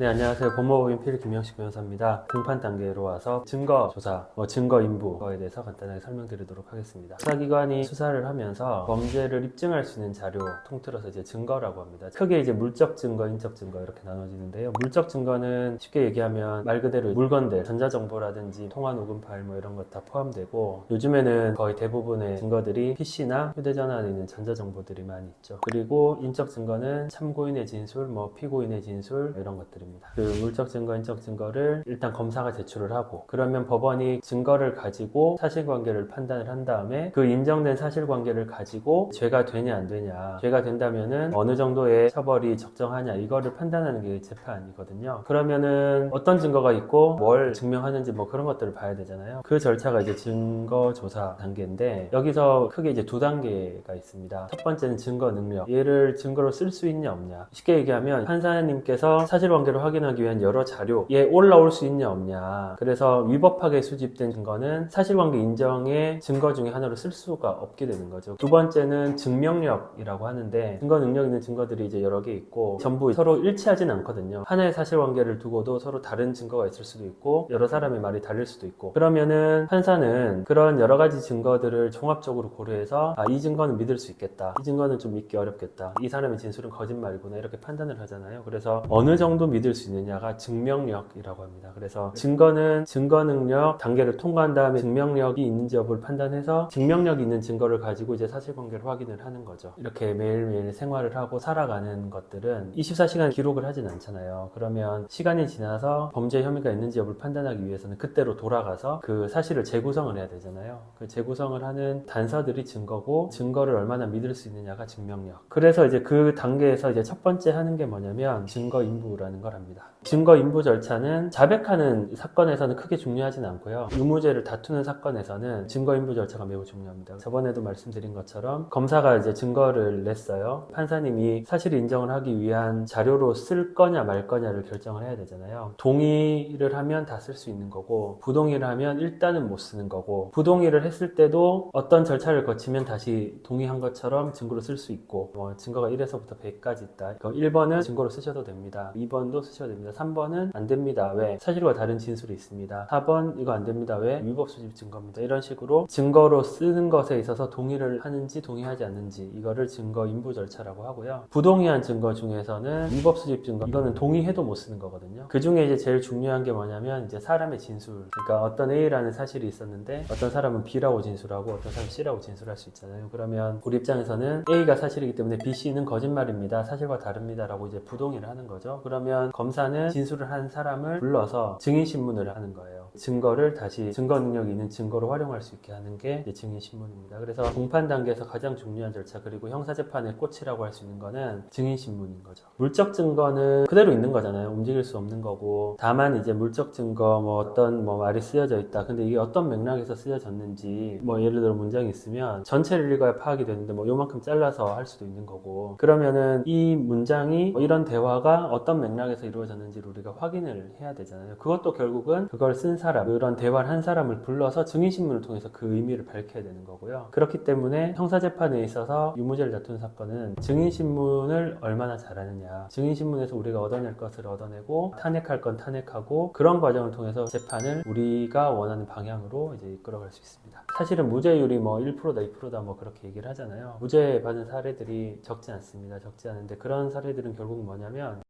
네, 안녕하세요. 법무법인 필 김영식 변호사입니다. 공판 단계로 와서 증거조사, 증거 인부에 대해서 간단하게 설명드리도록 하겠습니다. 수사기관이 수사를 하면서 범죄를 입증할 수 있는 자료, 통틀어서 이제 증거라고 합니다. 크게 이제 물적 증거, 인적 증거 이렇게 나눠지는데요. 물적 증거는 쉽게 얘기하면 말 그대로 물건들, 전자정보라든지 통화 녹음 파일 이런 것 다 포함되고, 요즘에는 거의 대부분의 증거들이 PC나 휴대전화 안에 있는 전자정보들이 많이 있죠. 그리고 인적 증거는 참고인의 진술, 피고인의 진술 이런 것들입니다. 그 물적 증거, 인적 증거를 일단 검사가 제출을 하고, 그러면 법원이 증거를 가지고 사실관계를 판단을 한 다음에 그 인정된 사실관계를 가지고 죄가 되냐 안 되냐, 죄가 된다면은 어느 정도의 처벌이 적정하냐, 이거를 판단하는 게 재판이거든요. 그러면은 어떤 증거가 있고 뭘 증명하는지 그런 것들을 봐야 되잖아요. 그 절차가 이제 증거조사 단계인데, 여기서 크게 이제 두 단계가 있습니다. 첫 번째는 증거 능력, 얘를 증거로 쓸 수 있냐 없냐. 쉽게 얘기하면 판사님께서 사실관계를 확인하기 위한 여러 자료에 올라올 수 있냐 없냐, 그래서 위법하게 수집된 증거는 사실관계 인정의 증거 중에 하나로 쓸 수가 없게 되는 거죠. 두 번째는 증명력이라고 하는데, 증거 능력 있는 증거들이 이제 여러 개 있고 전부 서로 일치하진 않거든요. 하나의 사실관계를 두고도 서로 다른 증거가 있을 수도 있고 여러 사람의 말이 다를 수도 있고, 그러면은 판사는 그런 여러 가지 증거들을 종합적으로 고려해서 이 증거는 믿을 수 있겠다, 이 증거는 좀 믿기 어렵겠다, 이 사람의 진술은 거짓말이구나, 이렇게 판단을 하잖아요. 그래서 어느 정도 믿을 수 있느냐가 증명력이라고 합니다. 그래서 증거는 증거 능력 단계를 통과한 다음에 증명력이 있는지 여부를 판단해서 증명력이 있는 증거를 가지고 이제 사실관계를 확인을 하는 거죠. 이렇게 매일매일 생활을 하고 살아가는 것들은 24시간 기록을 하진 않잖아요. 그러면 시간이 지나서 범죄 혐의가 있는지 여부를 판단하기 위해서는 그때로 돌아가서 그 사실을 재구성을 해야 되잖아요. 그 재구성을 하는 단서들이 증거고, 증거를 얼마나 믿을 수 있느냐가 증명력. 그래서 이제 그 단계에서 이제 첫 번째 하는 게 뭐냐면 증거 인부라는 걸 합니다. 증거 인부 절차는 자백하는 사건에서는 크게 중요하진 않고요. 유무죄를 다투는 사건에서는 증거 인부 절차가 매우 중요합니다. 저번에도 말씀드린 것처럼 검사가 이제 증거를 냈어요. 판사님이 사실 인정을 하기 위한 자료로 쓸 거냐 말 거냐를 결정을 해야 되잖아요. 동의를 하면 다 쓸 수 있는 거고, 부동의를 하면 일단은 못 쓰는 거고, 부동의를 했을 때도 어떤 절차를 거치면 다시 동의한 것처럼 증거로 쓸 수 있고, 증거가 1에서부터 100까지 있다. 1번은 증거로 쓰셔도 됩니다. 2번도 쓰셔도 됩니다. 3번은 안 됩니다. 왜? 사실과 다른 진술이 있습니다. 4번 이거 안 됩니다. 왜? 위법 수집 증거입니다. 이런 식으로 증거로 쓰는 것에 있어서 동의를 하는지 동의하지 않는지, 이거를 증거 인부 절차라고 하고요. 부동의한 증거 중에서는 위법 수집 증거, 이거는 동의해도 못 쓰는 거거든요. 그 중에 이제 제일 중요한 게 뭐냐면 이제 사람의 진술. 그러니까 어떤 A라는 사실이 있었는데 어떤 사람은 B라고 진술하고 어떤 사람은 C라고 진술할 수 있잖아요. 그러면 우리 입장에서는 A가 사실이기 때문에 B, C는 거짓말입니다, 사실과 다릅니다 라고 이제 부동의를 하는 거죠. 그러면 검사는 진술을 한 사람을 불러서 증인신문을 하는 거예요. 증거를 다시 증거 능력이 있는 증거로 활용할 수 있게 하는 게 이제 증인신문입니다. 그래서 공판 단계에서 가장 중요한 절차, 그리고 형사재판의 꽃이라고 할 수 있는 거는 증인신문인 거죠. 물적 증거는 그대로 있는 거잖아요. 움직일 수 없는 거고, 다만 이제 물적 증거 어떤 말이 쓰여져 있다, 근데 이게 어떤 맥락에서 쓰여졌는지, 예를 들어 문장이 있으면 전체를 읽어야 파악이 되는데 요만큼 잘라서 할 수도 있는 거고, 그러면은 이 문장이 이런 대화가 어떤 맥락에서 이루어졌는지를 우리가 확인을 해야 되잖아요. 그것도 결국은 그걸 쓴 사람, 그런 대화를 한 사람을 불러서 증인신문을 통해서 그 의미를 밝혀야 되는 거고요. 그렇기 때문에 형사재판에 있어서 유무죄를 다투는 사건은 증인신문을 얼마나 잘하느냐, 증인신문에서 우리가 얻어낼 것을 얻어내고 탄핵할 건 탄핵하고, 그런 과정을 통해서 재판을 우리가 원하는 방향으로 이제 이끌어갈 수 있습니다. 사실은 무죄율이 1%다 2%다 그렇게 얘기를 하잖아요. 무죄 받은 사례들이 적지 않습니다. 적지 않은데, 그런 사례들은 결국 뭐냐면